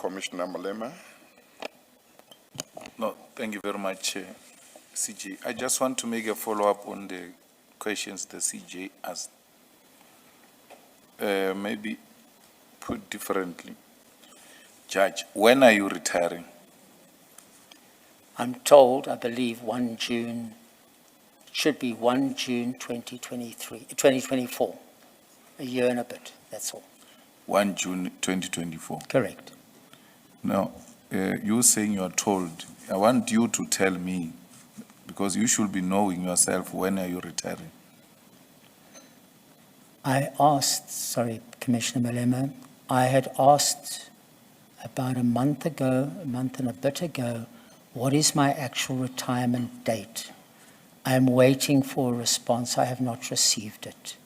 Commissioner Malema. No, thank you very much, CJ. I just want to make a follow-up on the questions the CJ asked. Maybe put differently. Judge, when are you retiring? I'm told, I believe 1 June, it should be 1 June 2024, a year and a bit, that's all. 1 June 2024. Correct. Now, you're saying you're told. I want you to tell me, because you should be knowing yourself, when are you retiring? I asked, sorry, Commissioner Malema, I had asked about a month and a bit ago, what is my actual retirement date? I am waiting for a response. I have not received it.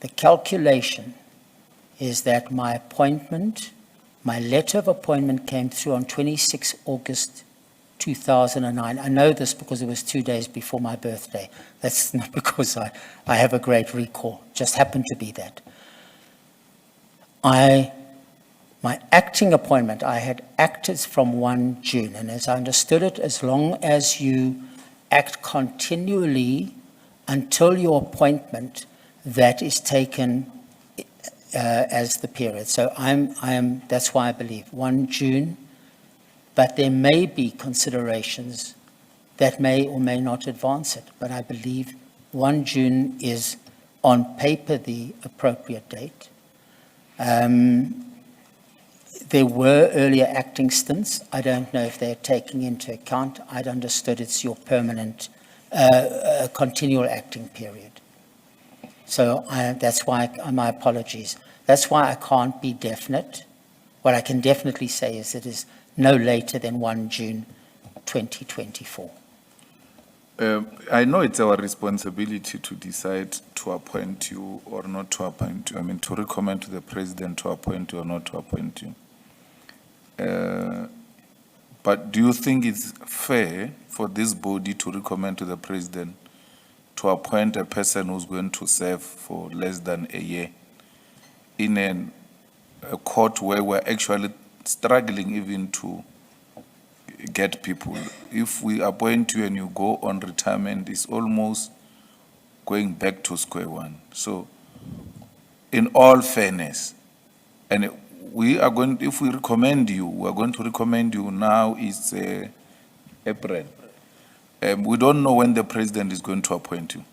The calculation is that my appointment, my letter of appointment came through on 26 August 2009. I know this because it was 2 days before my birthday. That's not because I have a great recall. It just happened to be that. My acting appointment, I had acted from 1 June. And as I understood it, as long as you act continually until your appointment, that is taken as the period. So that's why I believe 1 June, but there may be considerations that may or may not advance it. But I believe 1 June is on paper the appropriate date. There were earlier acting stints. I don't know if they're taking into account. I'd understood it's your permanent, continual acting period. So that's why, my apologies. That's why I can't be definite. What I can definitely say is it is no later than 1 June 2024. I know it's our responsibility to decide to appoint you or not to appoint you. I mean, to recommend to the president to appoint you or not to appoint you. But do you think it's fair for this body to recommend to the president to appoint a person who's going to serve for less than a year in a court where we're actually struggling even to get people? If we appoint you and you go on retirement, it's almost going back to square one. So, in all fairness, and we are going, if we recommend you, we are going to recommend you now is April. We don't know when the president is going to appoint you.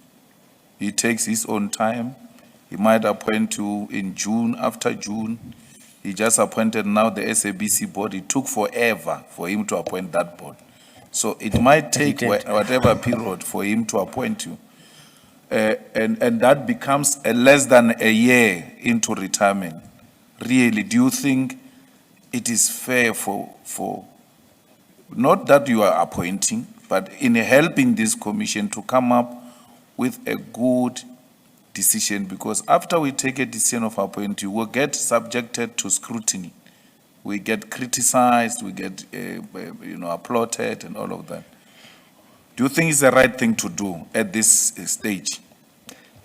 He takes his own time. He might appoint you in June, after June. He just appointed now the SABC board. It took forever for him to appoint that board. So it might take whatever period for him to appoint you. And that becomes less than a year into retirement. Really, do you think it is fair for not that you are appointing, but in helping this commission to come up with a good decision? Because after we take a decision of appointing, we'll get subjected to scrutiny. We get criticized, we get applauded and all of that. Do you think it's the right thing to do at this stage?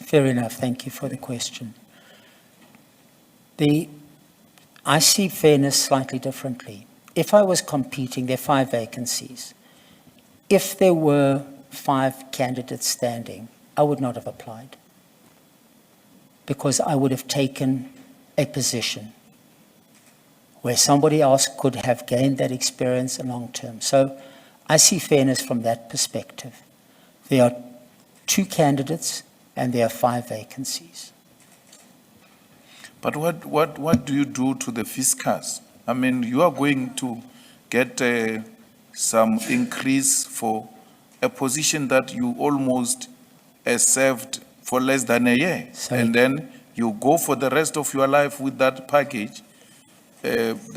Fair enough. Thank you for the question. I see fairness slightly differently. If I was competing, there are 5 vacancies. If there were 5 candidates standing, I would not have applied, because I would have taken a position where somebody else could have gained that experience in long term. So I see fairness from that perspective. There are 2 candidates and there are 5 vacancies. But what do you do to the fiscus? I mean, you are going to get some increase for a position that you almost served for less than a year. Sorry. And then you go for the rest of your life with that package. What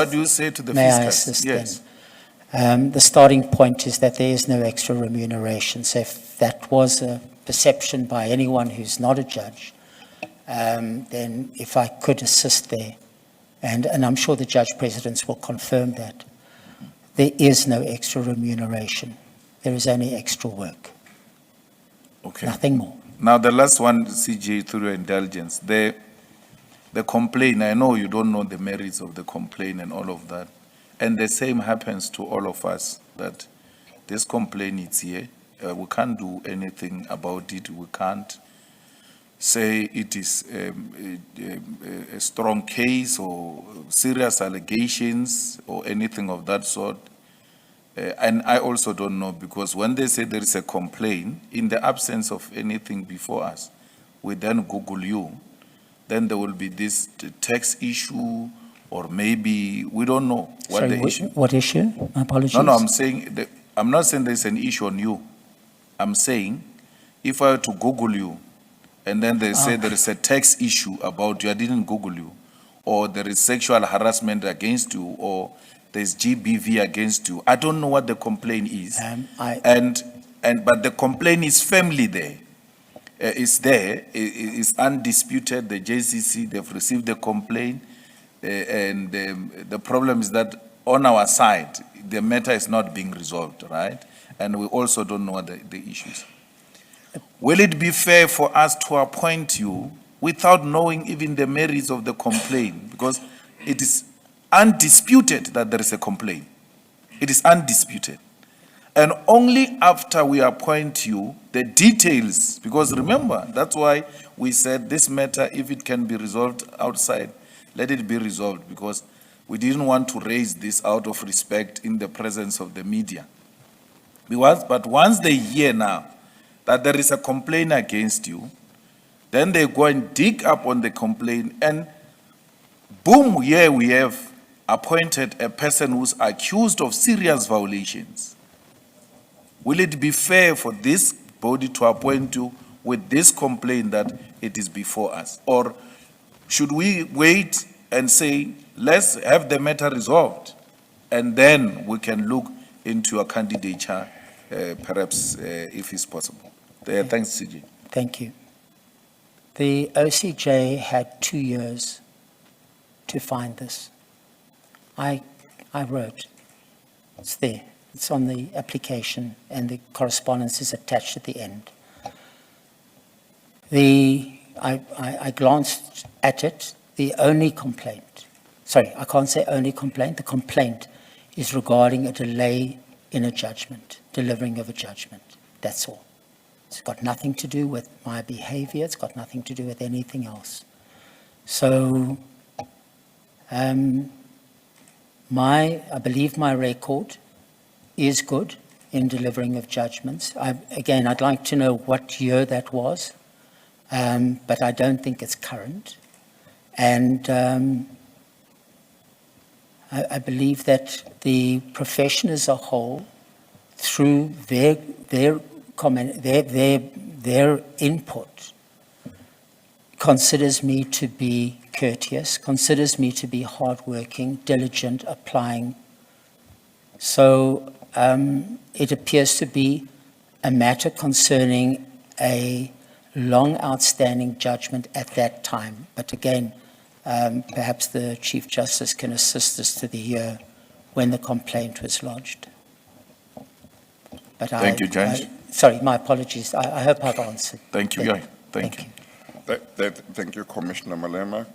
do you say to the fiscus? May I assist? Yes. The starting point is that there is no extra remuneration. So if that was a perception by anyone who's not a judge, then if I could assist there, and I'm sure the judge presidents will confirm that, there is no extra remuneration. There is only extra work. Okay. Nothing more. Now the last one, CJ, through your indulgence, the complaint, I know you don't know the merits of the complaint and all of that. And the same happens to all of us, that this complaint is here. We can't do anything about it. We can't say it is a strong case or serious allegations or anything of that sort. And I also don't know, because when they say there is a complaint, in the absence of anything before us, we then Google you, then there will be this tax issue, or maybe, we don't know what Sorry, the issue. what issue? My apologies. No, I'm saying, I'm not saying there's an issue on you. I'm saying, if I were to Google you, and then they say there is a tax issue about you, I didn't Google you, or there is sexual harassment against you, or there's GBV against you, I don't know what the complaint is. But the complaint is firmly there. It's there, it's undisputed. The JCC, they've received the complaint, and the problem is that on our side, the matter is not being resolved, right? And we also don't know what the issues. Will it be fair for us to appoint you without knowing even the merits of the complaint? Because it is undisputed that there is a complaint. It is undisputed. And only after we appoint you, the details, because remember, that's why we said this matter, if it can be resolved outside, let it be resolved, because we didn't want to raise this out of respect in the presence of the media. But once they hear now that there is a complaint against you, then they go and dig up on the complaint, and boom, here we have appointed a person who's accused of serious violations. Will it be fair for this body to appoint you with this complaint that it is before us? Or should we wait and say, let's have the matter resolved, and then we can look into your candidature, perhaps, if it's possible? Thanks, CJ. Thank you. The OCJ had 2 years to find this. I wrote, it's there. It's on the application, and the correspondence is attached at the end. I glanced at it. The only complaint, sorry, I can't say only complaint. The complaint is regarding a delay in a judgment, delivering of a judgment. That's all. It's got nothing to do with my behavior. It's got nothing to do with anything else. So, I believe my record is good in delivering of judgments. Again, I'd like to know what year that was, but I don't think it's current. And I believe that the profession as a whole, through their input, considers me to be courteous, considers me to be hardworking, diligent, applying. So it appears to be a matter concerning a long outstanding judgment at that time. But again, perhaps the Chief Justice can assist us to the year when the complaint was lodged. But Thank you, Judge. Sorry, my apologies. I hope I've answered. Thank you, Guy. Thank you. Thank you, Commissioner Malema.